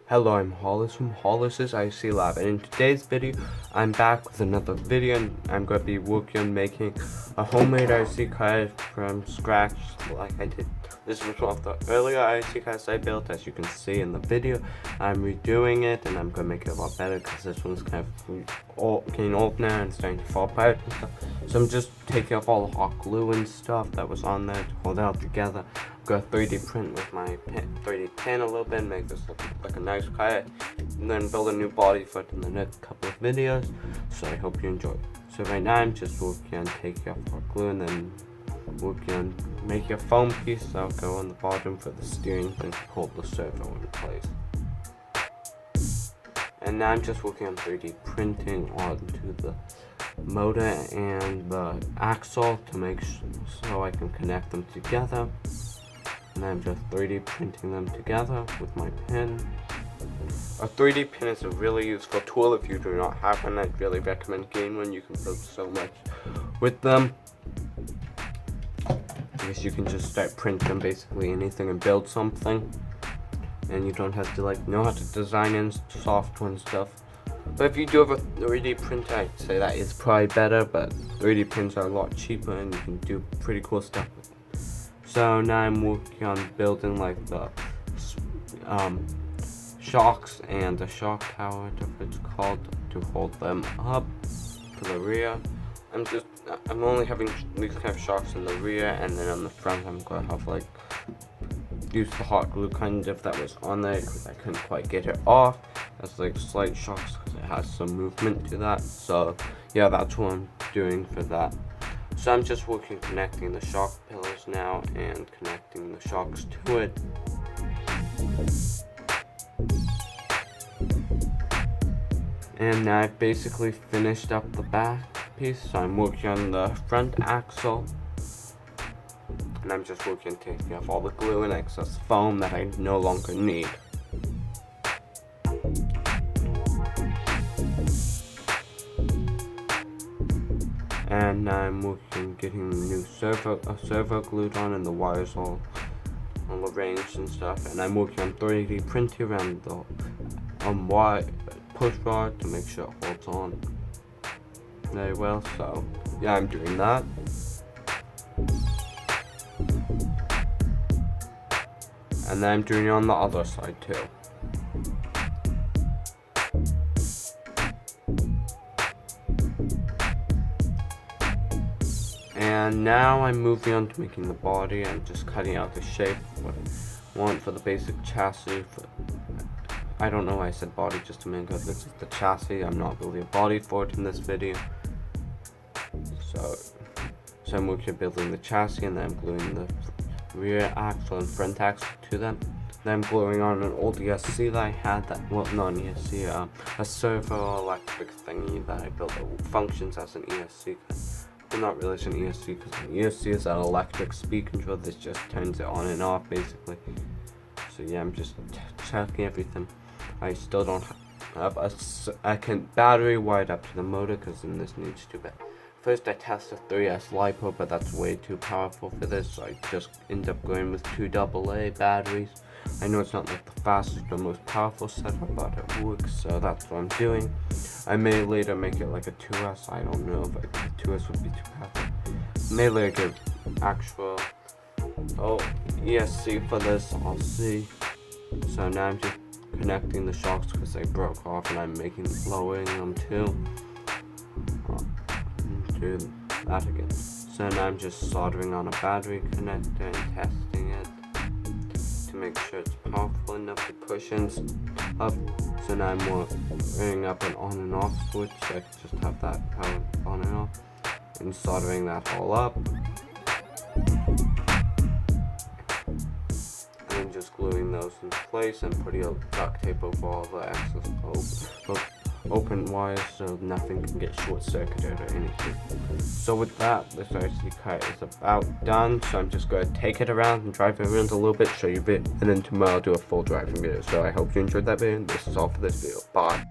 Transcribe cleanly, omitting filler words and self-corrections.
Hello, I'm Hollis from Hollis's IC Lab, and in today's video, I'm back with another video, and I'm going to be working on making a homemade IC card from scratch, like I did. This was one of the earlier IC cards I built, as you can see in the video. I'm redoing it, and I'm going to make it a lot better, because this one's kind of getting old now and starting to fall apart and stuff. So I'm just taking off all the hot glue and stuff that was on there to hold it all together. Go 3D print with my 3D pen a little bit and make this look like a nice kite, and then build a new body for it in the next couple of videos. So I hope you enjoy. So right now I'm just working on taking off hot glue and then working on making a foam piece that'll go on the bottom for the steering thing to hold the servo in place. And now I'm just working on 3D printing onto the motor and the axle to make so I can connect them together. And I'm just 3D printing them together with my pen. A 3D pen is a really useful tool. If you do not have one, I'd really recommend getting one. You can build so much with them. Because you can just start printing basically anything and build something. And you don't have to know how to design in software and stuff. But if you do have a 3D printer, I'd say that is probably better. But 3D prints are a lot cheaper and you can do pretty cool stuff with them. So now I'm working on building like the shocks and the shock tower, whatever it's called, to hold them up for the rear. I'm only having these kind of shocks in the rear, and then on the front I'm gonna have use the hot glue kind of that was on there because I couldn't quite get it off. That's like slight shocks because it has some movement to that. So yeah, that's what I'm doing for that. So I'm just working connecting the shock pillars now and connecting the shocks to it. And now I've basically finished up the back piece, so I'm working on the front axle. And I'm just working on taking off all the glue and excess foam that I no longer need. And now I'm working getting the new servo glued on and the wires all arranged and stuff. And I'm working on 3D printing around the push bar to make sure it holds on very well. So yeah, I'm doing that. And then I'm doing it on the other side too. And now I'm moving on to making the body. I'm just cutting out the shape what I want for the basic chassis. I don't know why I said body just a minute ago. This is the chassis. I'm not building a body for it in this video. So I'm working on building the chassis, and then I'm gluing the rear axle and front axle to them. Then I'm gluing on an old ESC that I had, not an ESC, a servo electric thingy that I built that functions as an ESC. Well, not really as an ESC, because an ESC is an electric speed control that just turns it on and off basically. So yeah, I'm just checking everything. I still don't have a battery wired up to the motor, because then this needs to be. First I tested 3S LiPo, but that's way too powerful for this, so I just end up going with 2 AA batteries. I know it's not like the fastest or most powerful setup, but it works, so that's what I'm doing. I may later make it like a 2S, I don't know, but the 2S would be too powerful. May later get actual ESC for this, I'll see. So now I'm just connecting the shocks because they broke off, and I'm lowering them too. Do that again. So now I'm just soldering on a battery connector and testing it to make sure it's powerful enough to push in up. So now I'm wiring up an on and off switch, so I can just have that power on and off, and soldering that all up. And just gluing those in place and putting a duct tape over all the excess open wires so nothing can get short-circuited or anything. So with that, this IC kite is about done, so I'm just going to take it around and drive it around a little bit, show you a bit, and then tomorrow I'll do a full driving video. So I hope you enjoyed that video, and this is all for this video. Bye!